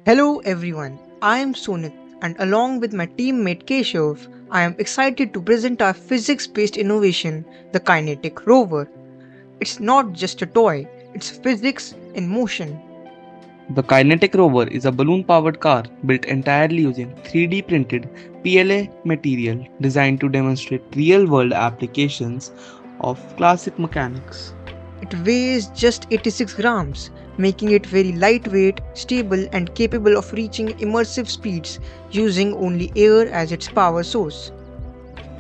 Hello everyone, I am Sonit and along with my teammate Keshav, I am excited to present our physics-based innovation, the Kinetic Rover. It's not just a toy, it's physics in motion. The Kinetic Rover is a balloon powered car built entirely using 3D printed PLA material designed to demonstrate real world applications of classic mechanics. It weighs just 86 grams, making it very lightweight, stable, and capable of reaching immersive speeds using only air as its power source.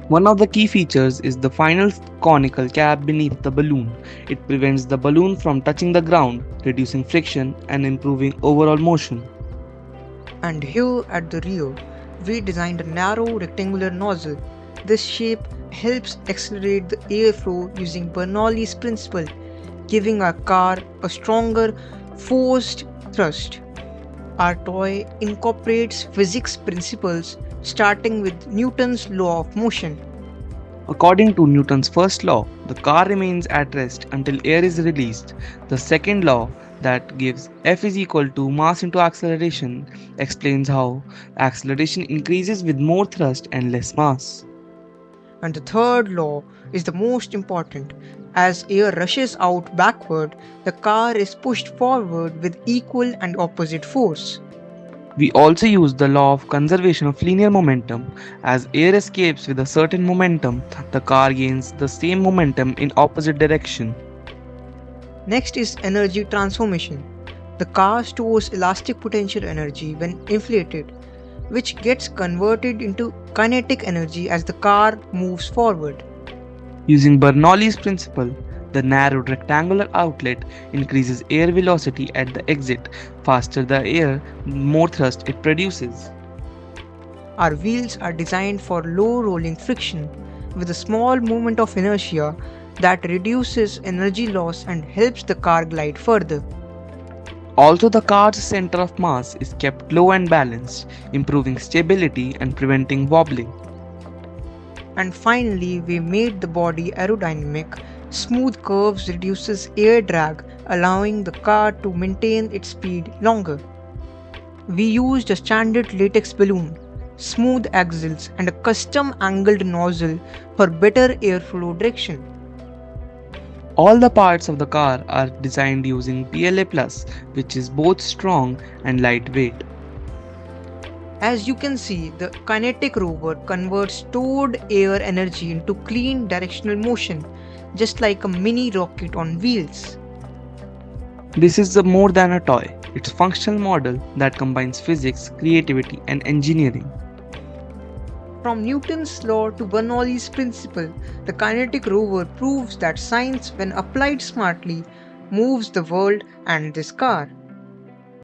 One of the key features is the final conical cap beneath the balloon. It prevents the balloon from touching the ground, reducing friction and improving overall motion. And here at the rear, we designed a narrow rectangular nozzle. This shape helps accelerate the airflow using Bernoulli's principle, giving our car a stronger forced thrust. Our toy incorporates physics principles starting with Newton's law of motion. According to Newton's first law, the car remains at rest until air is released. The second law, that gives F is equal to mass into acceleration, explains how acceleration increases with more thrust and less mass. And the third law is the most important. As air rushes out backward, the car is pushed forward with equal and opposite force. We also use the law of conservation of linear momentum. As air escapes with a certain momentum, the car gains the same momentum in opposite direction. Next is energy transformation. The car stores elastic potential energy when inflated, which gets converted into kinetic energy as the car moves forward. Using Bernoulli's principle, the narrowed rectangular outlet increases air velocity at the exit. Faster the air, more thrust it produces. Our wheels are designed for low rolling friction with a small movement of inertia that reduces energy loss and helps the car glide further. Also, the car's center of mass is kept low and balanced, improving stability and preventing wobbling. And finally, we made the body aerodynamic. Smooth curves reduces air drag, allowing the car to maintain its speed longer. We used a standard latex balloon, smooth axles, and a custom angled nozzle for better airflow direction. All the parts of the car are designed using PLA+, which is both strong and lightweight. As you can see, the Kinetic Rover converts stored air energy into clean directional motion, just like a mini rocket on wheels. This is more than a toy. It's a functional model that combines physics, creativity, and engineering. From Newton's law to Bernoulli's principle, the Kinetic Rover proves that science, when applied smartly, moves the world and this car.